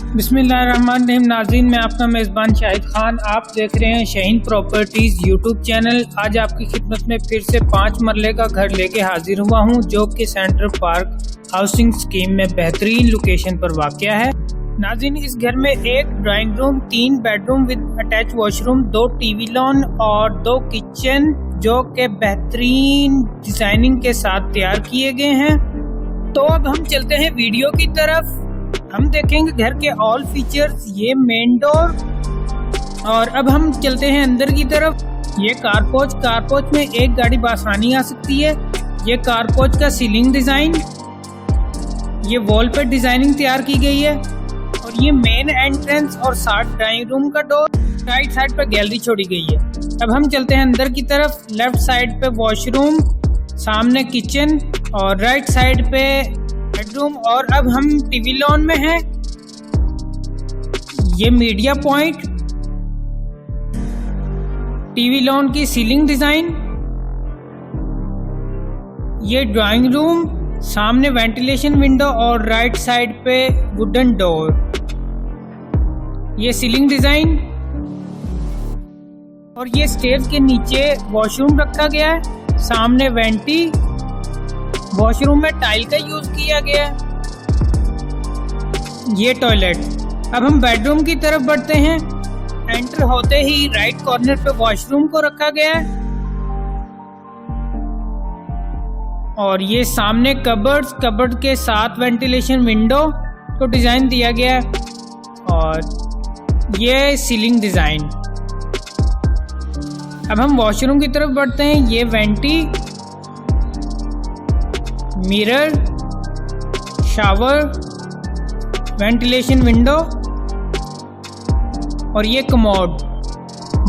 बिस्मिल्लाहिर्रहमानिर्रहीम। नाज़रीन, मैं आपका मेज़बान शाहिद खान, आप देख रहे हैं शाहीन प्रॉपर्टीज़ यूट्यूब चैनल। आज आपकी खिदमत में फिर से 5 मरले का घर लेके हाजिर हुआ हूं, जो कि सेंट्रल पार्क हाउसिंग स्कीम में बेहतरीन लोकेशन पर वाक़या है। नाज़रीन, इस घर में एक drawing room, 3 bedroom with attach washroom, 2 TV lawn और 2 किचन जो कि बेहतरीन डिज़ाइनिंग के साथ तैयार किए गए हैं। तो अब हम चलते हैं वीडियो की तरफ। हम देखेंगे घर के ऑल फीचर्स। ये मेन डोर, और अब हम चलते हैं अंदर की तरफ। ये कारपोच में एक गाड़ी बासानी आ सकती है। ये कारपोच का सीलिंग डिजाइन, ये वॉल पर डिजाइनिंग तैयार की गई है। और ये मेन एंट्रेंस और साथ ड्राइंग रूम का डोर, राइट साइड पर गैलरी छोड़ी गई है। अब हम चलते हैं अंदर की तरफ। लेफ्ट साइड पे वॉशरूम, सामने किचन और राइट साइड पे बेडरूम। और अब हम टीवी लॉन में हैं। ये मीडिया पॉइंट, टीवी लॉन की सीलिंग डिजाइन, ये ड्राइंग रूम, सामने वेंटिलेशन विंडो और राइट साइड पे वुडन डोर। ये सीलिंग डिजाइन और ये स्टेयर्स के नीचे वॉशरूम रखा गया है। सामने वेंटी, वॉशरूम में टाइल का यूज किया गया है। ये टॉयलेट। अब हम बेडरूम की तरफ बढ़ते हैं। एंटर होते ही राइट कॉर्नर पे वॉशरूम को रखा गया है। और ये सामने कबर्ड के साथ वेंटिलेशन विंडो को डिजाइन दिया गया है। और ये सीलिंग डिजाइन। अब हम वॉशरूम की तरफ बढ़ते हैं। ये vanity, mirror, shower, ventilation window और ये कमोड।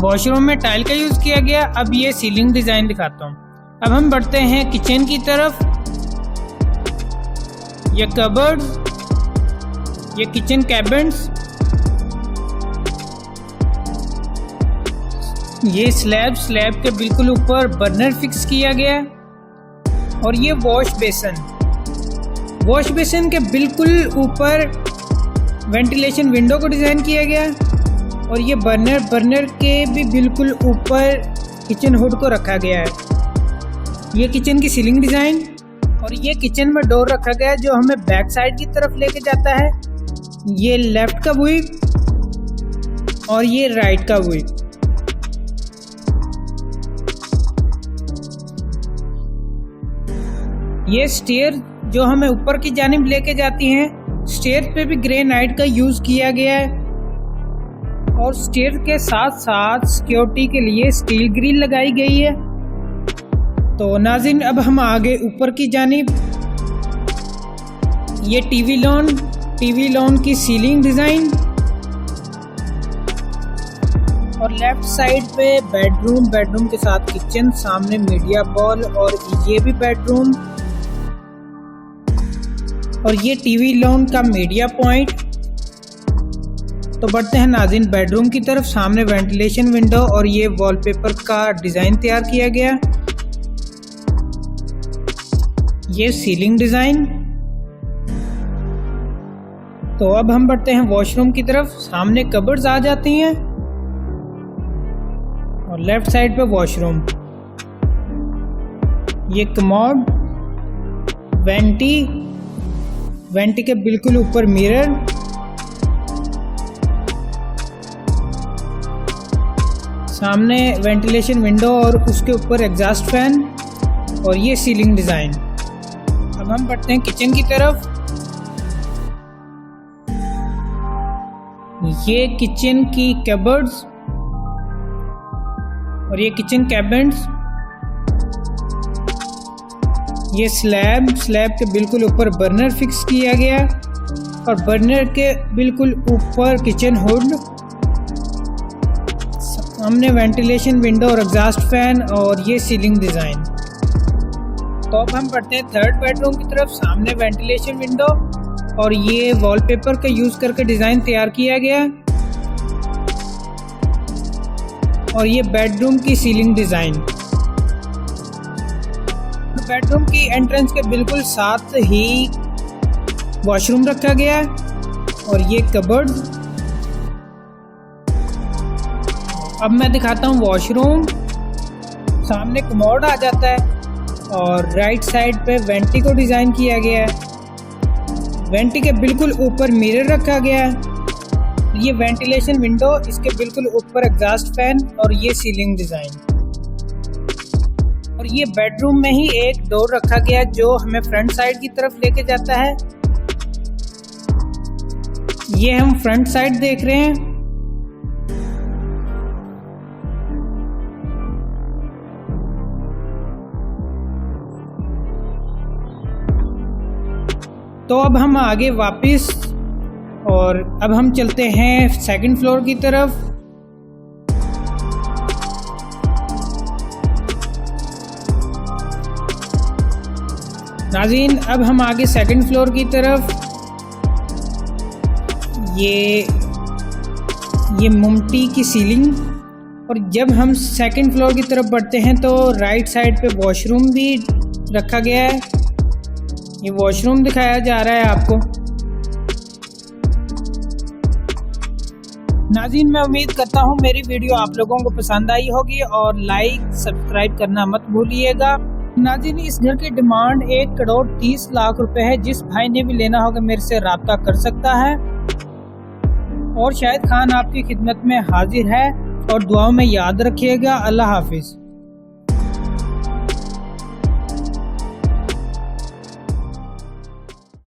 वॉशरूम में टाइल का यूज किया गया। अब ये सीलिंग डिजाइन दिखाता हूँ। अब हम बढ़ते हैं किचन की तरफ। ये कबर्ड, ये किचन कैबिनेट्स, ये स्लैब के बिल्कुल ऊपर बर्नर फिक्स किया गया है। और ये वॉश बेसिन के बिल्कुल ऊपर वेंटिलेशन विंडो को डिजाइन किया गया है। और ये बर्नर के भी बिल्कुल ऊपर किचन हुड को रखा गया है। ये किचन की सीलिंग डिजाइन। और ये किचन में डोर रखा गया है जो हमें बैक साइड की तरफ लेके जाता है। ये लेफ्ट का व्यू और ये राइट का व्यू। ये स्टेयर जो हमें ऊपर की जानिब लेके जाती हैं। स्टेयर पे भी ग्रेनाइट का यूज किया गया है। और स्टेयर के साथ साथ सिक्योरिटी के लिए स्टील ग्रिल लगाई गई है। तो नाज़रीन, अब हम आगे ऊपर की जानिब। ये टीवी लॉन की सीलिंग डिजाइन। और लेफ्ट साइड पे बेडरूम के साथ किचन, सामने मीडिया बॉल और ये भी बेडरूम। और ये टीवी लॉन का मीडिया पॉइंट। तो बढ़ते हैं नाज़रीन बेडरूम की तरफ। सामने वेंटिलेशन विंडो और ये वॉलपेपर का डिजाइन तैयार किया गया। ये सीलिंग डिजाइन। तो अब हम बढ़ते हैं वॉशरूम की तरफ। सामने कबर्ड्स आ जाती हैं और लेफ्ट साइड पे वॉशरूम। ये कमोड, वेंटी के बिल्कुल ऊपर मिरर। सामने वेंटिलेशन विंडो और उसके ऊपर एग्जॉस्ट फैन। और ये सीलिंग डिजाइन। अब हम बढ़ते हैं किचन की तरफ। ये किचन की कबर्ड्स और ये किचन कैबिनेट्स। ये स्लैब के बिल्कुल ऊपर बर्नर फिक्स किया गया और बर्नर के बिल्कुल ऊपर किचन हुड। सामने वेंटिलेशन विंडो और एग्जॉस्ट फैन और ये सीलिंग डिजाइन। तो अब हम बढ़ते हैं थर्ड बेडरूम की तरफ। सामने वेंटिलेशन विंडो और ये वॉलपेपर का यूज करके डिजाइन तैयार किया गया। और ये बेडरूम की सीलिंग डिजाइन। बेडरूम की एंट्रेंस के बिल्कुल साथ ही वॉशरूम रखा गया है। और ये कबर्ड। अब मैं दिखाता हूँ वॉशरूम। सामने कमोड आ जाता है और राइट साइड पे वेंटी को डिज़ाइन किया गया है। वेंटी के बिल्कुल ऊपर मिरर रखा गया है। ये वेंटिलेशन विंडो, इसके बिल्कुल ऊपर एग्जॉस्ट फैन और ये सीलिंग डिज़ाइन। और ये बेडरूम में ही एक डोर रखा गया है जो हमें फ्रंट साइड की तरफ लेके जाता है। ये हम फ्रंट साइड देख रहे हैं। तो अब हम आगे वापस और अब हम चलते हैं सेकंड फ्लोर की तरफ। नाज़रीन, अब हम आगे सेकंड फ्लोर की तरफ। ये मुमटी की सीलिंग। और जब हम सेकंड फ्लोर की तरफ बढ़ते हैं तो राइट साइड पे वॉशरूम भी रखा गया है। ये वॉशरूम दिखाया जा रहा है आपको। नाज़रीन, मैं उम्मीद करता हूँ मेरी वीडियो आप लोगों को पसंद आई होगी और लाइक सब्सक्राइब करना मत भूलिएगा। नाज़रीन, इस घर की डिमांड 1,30,00,000 रुपए है। जिस भाई ने भी लेना होगा मेरे से रब्ता कर सकता है। और शाहिद खान आपकी खिदमत में हाजिर है और दुआओं में याद रखिएगा। अल्लाह हाफिज़।